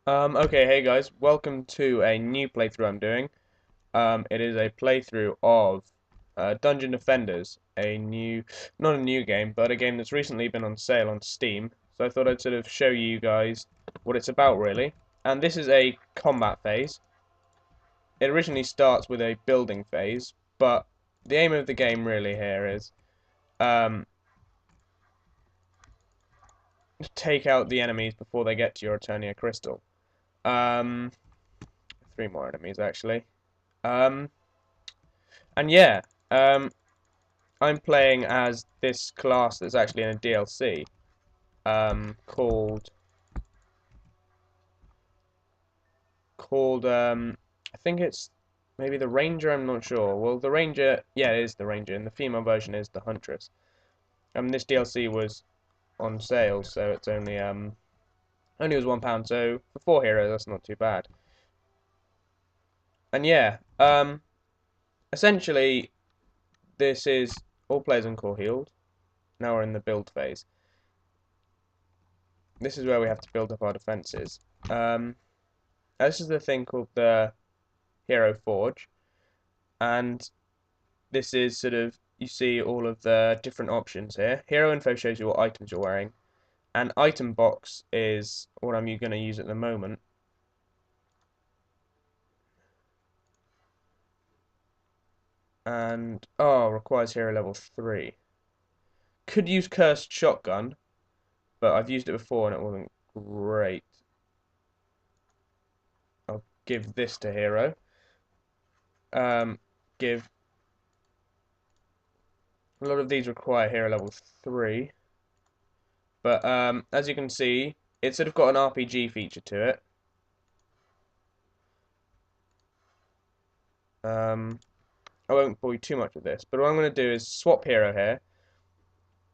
Okay, hey guys, welcome to a new playthrough I'm doing. It is a playthrough of Dungeon Defenders, not a new game, but a game that's recently been on sale on Steam. So I thought I'd sort of show you guys what it's about, really. And this is a combat phase. It originally starts with a building phase, but the aim of the game really here is um, take out the enemies before they get to your Eternia Crystal. Um, three more enemies, actually. Um, And yeah, um, I'm playing as this class that's actually in a DLC called I think it's maybe the Ranger. I'm not sure. Well, the Ranger, yeah, it is the Ranger, and the female version is the Huntress. This DLC was on sale, so it's only was £1. So for four heroes, that's not too bad. And yeah, essentially this is all players on core healed. Now we're in the build phase. This is where we have to build up our defenses. This is the thing called the Hero Forge, and this is sort of, you see all of the different options here. Hero Info shows you what items you're wearing, and Item Box is what I'm going to use at the moment. And, oh, requires hero level 3. Could use Cursed Shotgun, but I've used it before and it wasn't great. I'll give this to Hero. Give a lot of these require hero level 3. But as you can see, it's sort of got an RPG feature to it. I won't bore you too much with this, but what I'm going to do is swap hero here.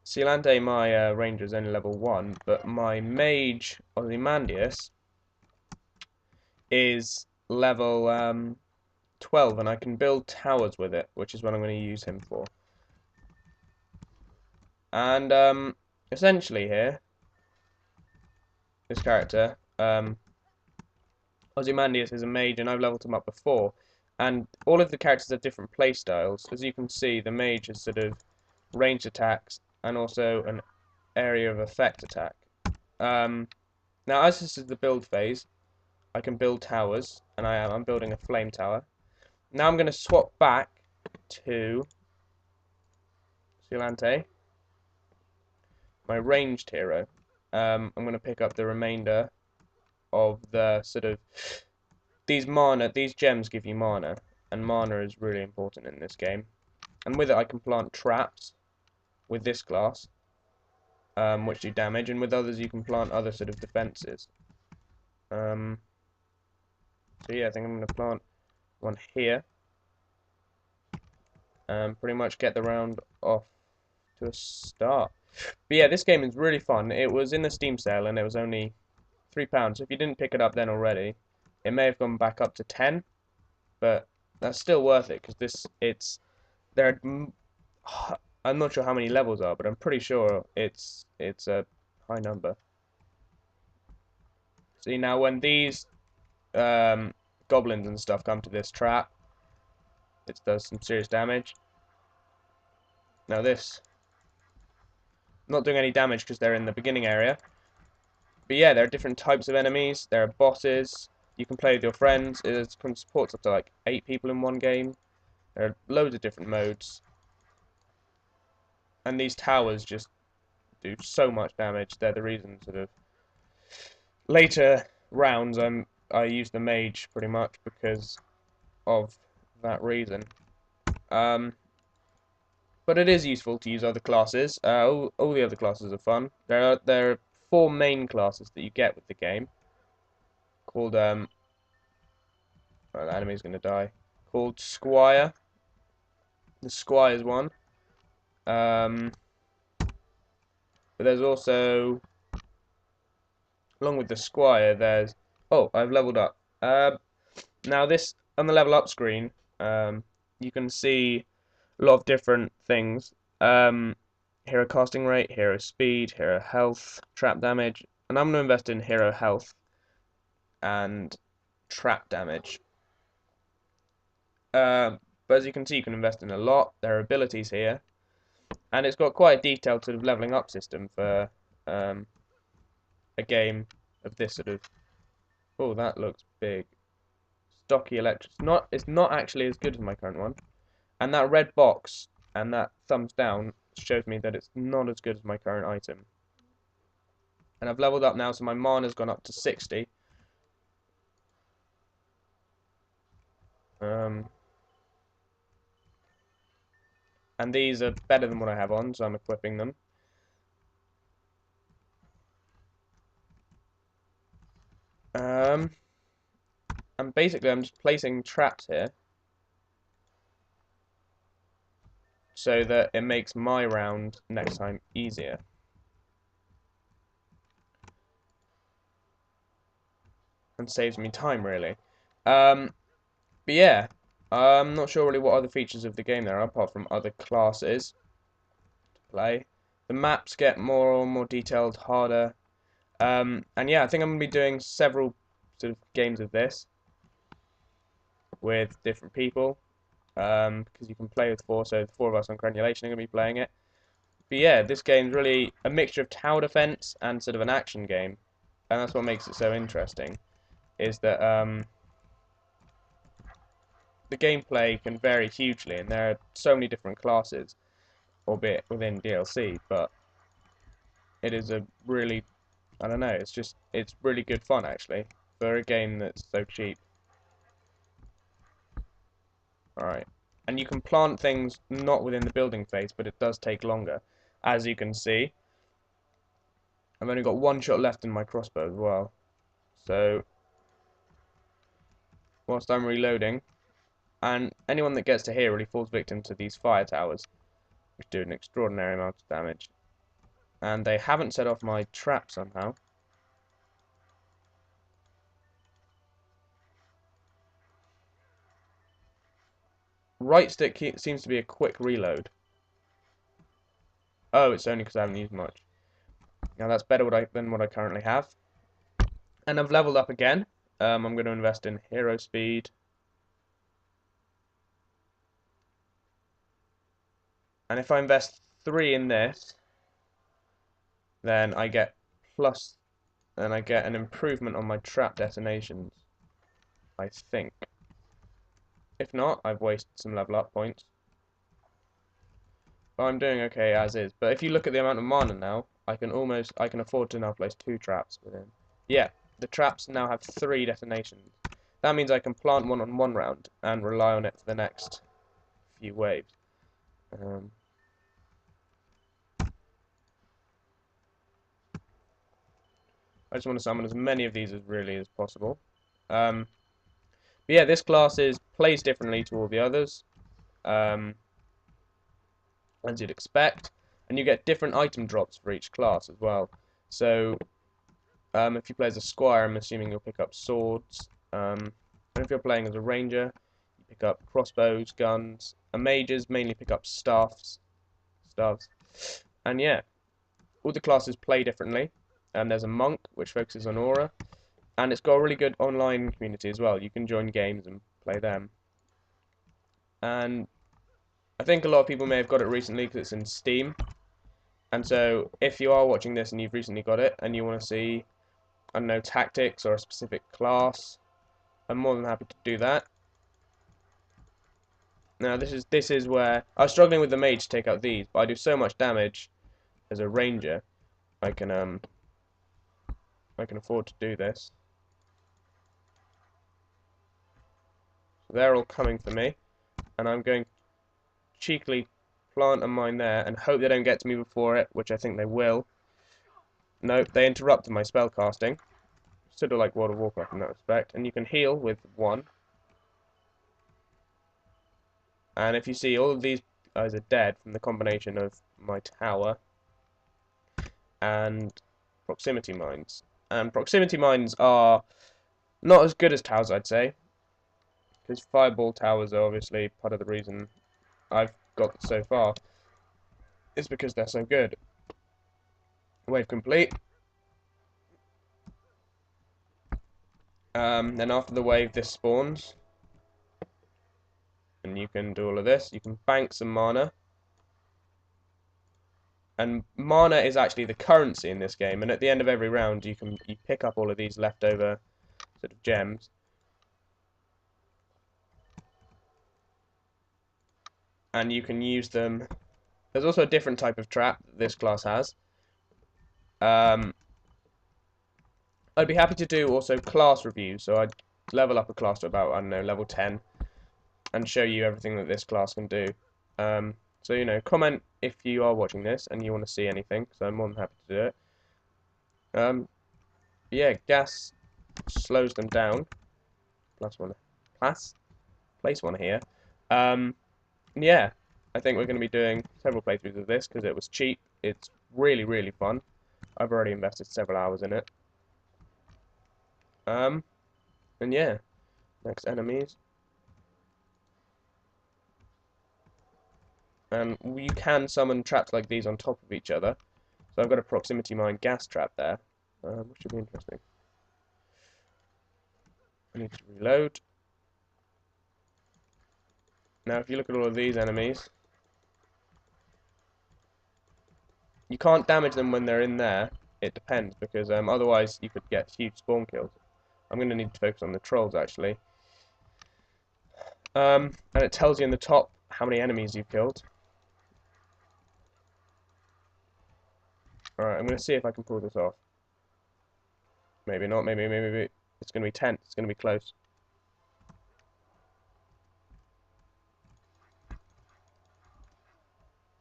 Cialante, my ranger, is only level 1, but my mage, Ozymandias, is level 12, and I can build towers with it, which is what I'm going to use him for. And essentially here, this character, Ozymandias is a mage, and I've leveled him up before. And all of the characters have different playstyles. As you can see, the mage is sort of ranged attacks and also an area of effect attack. Now, as this is the build phase, I can build towers, and I'm building a flame tower. Now I'm going to swap back to Cialante, my ranged hero. I'm going to pick up the remainder of the sort of these gems give you mana, and mana is really important in this game. And with it, I can plant traps with this class, which do damage, and with others, you can plant other sort of defenses. So yeah, I think I'm going to plant one here. Pretty much get the round off to a start. But yeah, this game is really fun. It was in the Steam sale and it was only £3. So if you didn't pick it up then already, it may have gone back up to 10, but that's still worth it because there are, I'm not sure how many levels are, but I'm pretty sure it's a high number. See, now when these goblins and stuff come to this trap, it does some serious damage. Now this, not doing any damage because they're in the beginning area. But yeah, there are different types of enemies. There are bosses. You can play with your friends. It supports up to like 8 people in one game. There are loads of different modes. And these towers just do so much damage. They're the reason sort of later rounds I use the mage pretty much because of that reason. But it is useful to use other classes. All the other classes are fun. There are 4 main classes that you get with the game. Called oh, the enemy's gonna die. Called Squire. The Squire's one. But there's also, along with the Squire, there's, oh, I've leveled up. Now this on the level up screen, you can see a lot of different things. Hero casting rate, hero speed, hero health, trap damage, and I'm going to invest in hero health. and trap damage. But as you can see, you can invest in a lot. There are abilities here, and it's got quite a detailed sort of leveling up system for a game of this sort of. Oh, that looks big. Stocky electric. It's not actually as good as my current one. And that red box and that thumbs down shows me that it's not as good as my current item. And I've leveled up now, so my mana's gone up to 60. And these are better than what I have on, so I'm equipping them. And basically I'm just placing traps here so that it makes my round next time easier. And saves me time, really. But yeah, I'm not sure really what other features of the game there are, apart from other classes to play. The maps get more and more detailed, harder. And yeah, I think I'm going to be doing several sort of games of this with different people. Because you can play with four, so the four of us on Cranulation are going to be playing it. But yeah, this game's really a mixture of tower defense and sort of an action game. And that's what makes it so interesting, is that the gameplay can vary hugely, and there are so many different classes, albeit within DLC, but it is a really, I don't know, it's really good fun, actually, for a game that's so cheap. Alright. And you can plant things not within the building phase, but it does take longer. As you can see, I've only got one shot left in my crossbow as well. So, whilst I'm reloading, and anyone that gets to here really falls victim to these fire towers, which do an extraordinary amount of damage. And they haven't set off my trap somehow. Right stick seems to be a quick reload. Oh, it's only because I haven't used much. Now that's better than what I currently have. And I've leveled up again. I'm going to invest in hero speed. And if I invest 3 in this, then I get an improvement on my trap detonations, I think. If not, I've wasted some level up points. But I'm doing okay as is. But if you look at the amount of mana now, I can afford to now place 2 traps within. Yeah, the traps now have 3 detonations. That means I can plant one on one round and rely on it for the next few waves. I just want to summon as many of these as possible. But yeah, this class plays differently to all the others, as you'd expect, and you get different item drops for each class as well. So, if you play as a squire, I'm assuming you'll pick up swords. And if you're playing as a ranger, you pick up crossbows, guns. And mages mainly pick up staffs. And yeah, all the classes play differently. And there's a monk, which focuses on aura. And it's got a really good online community as well. You can join games and play them. And I think a lot of people may have got it recently because it's in Steam. And so if you are watching this and you've recently got it and you want to see, I don't know, tactics or a specific class, I'm more than happy to do that. Now this is where I was struggling with the mage to take out these, but I do so much damage as a ranger, I can afford to do this. So they're all coming for me, and I'm going to cheekily plant a mine there and hope they don't get to me before it, which I think they will. Nope, they interrupted my spell casting. Sort of like World of Warcraft in that respect. And you can heal with 1. And if you see, all of these guys are dead from the combination of my tower and proximity mines. And proximity mines are not as good as towers, I'd say, because fireball towers are obviously part of the reason I've got so far. It's because they're so good. Wave complete. Then after the wave, this spawns, and you can do all of this. You can bank some mana, and mana is actually the currency in this game. And at the end of every round, you pick up all of these leftover sort of gems, and you can use them. There's also a different type of trap that this class has. I'd be happy to do also class reviews, so I'd level up a class to about, I don't know, level 10, and show you everything that this class can do. So, you know, comment if you are watching this and you want to see anything, so I'm more than happy to do it. Yeah, gas slows them down. Place one here. Yeah, I think we're going to be doing several playthroughs of this because it was cheap. It's really, really fun. I've already invested several hours in it. And yeah, next enemies. And you can summon traps like these on top of each other. So I've got a proximity mine gas trap there, which should be interesting. I need to reload. Now, if you look at all of these enemies, you can't damage them when they're in there. It depends, because otherwise you could get huge spawn kills. I'm going to need to focus on the trolls, actually. And it tells you in the top how many enemies you've killed. Alright, I'm going to see if I can pull this off. Maybe not, maybe. It's going to be tense, it's going to be close.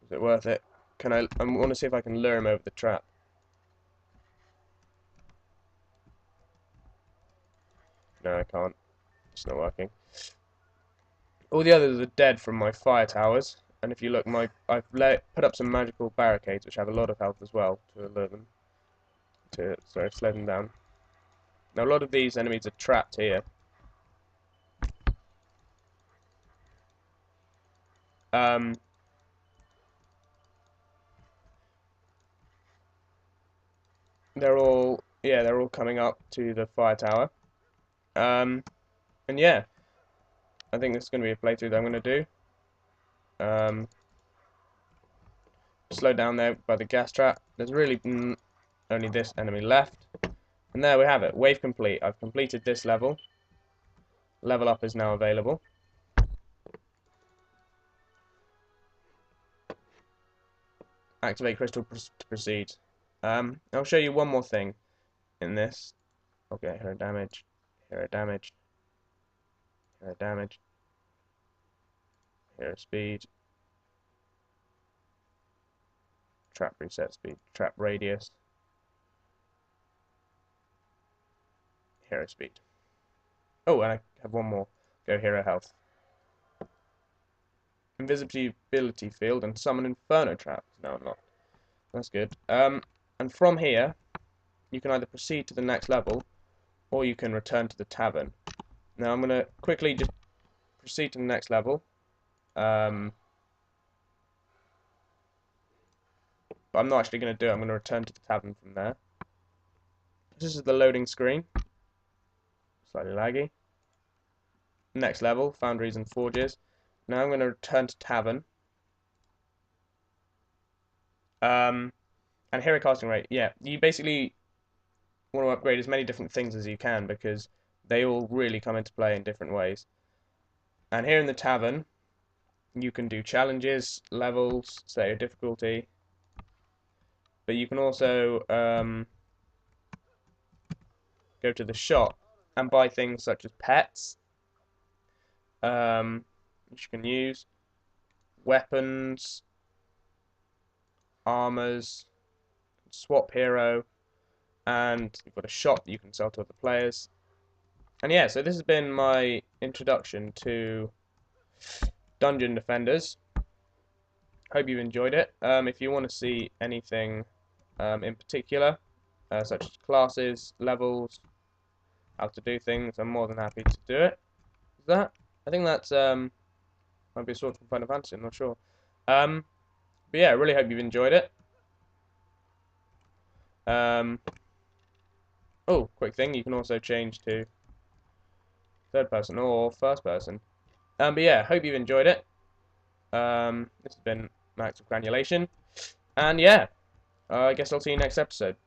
Is it worth it? I want to see if I can lure him over the trap. No, I can't. It's not working. All the others are dead from my fire towers, and if you look, I've put up some magical barricades which have a lot of health as well to alert them to slow them down. Now a lot of these enemies are trapped here. They're all coming up to the fire tower. And yeah, I think this is going to be a playthrough that I'm going to do. Slowed down there by the gas trap. There's really only this enemy left. And there we have it. Wave complete. I've completed this level. Level up is now available. Activate crystal to proceed. I'll show you one more thing in this. Okay, hero damage. Hero damage. Hero damage. Hero speed. Trap reset speed. Trap radius. Hero speed. Oh, and I have one more. Go hero health. Invisibility field and summon inferno traps. No, I'm not. That's good. And from here, you can either proceed to the next level, or you can return to the tavern. Now I'm gonna quickly just proceed to the next level. But I'm not actually gonna do it. I'm gonna return to the tavern from there. This is the loading screen. Slightly laggy. Next level, foundries and forges. Now I'm gonna return to tavern. And hero casting rate. Yeah, you basically want to upgrade as many different things as you can because they all really come into play in different ways. And here in the tavern, you can do challenges, levels, set your difficulty, but you can also go to the shop and buy things such as pets, which you can use, weapons, armors, swap hero, and you've got a shop that you can sell to other players. And yeah, so this has been my introduction to Dungeon Defenders. Hope you've enjoyed it. If you want to see anything in particular, such as classes, levels, how to do things, I'm more than happy to do it. Is that? I think that's might be a sword from Final Fantasy, I'm not sure. But yeah, I really hope you've enjoyed it. Oh, quick thing, you can also change to third person or first person. But yeah, hope you've enjoyed it. This has been Max of Cranulation, and yeah, I guess I'll see you next episode.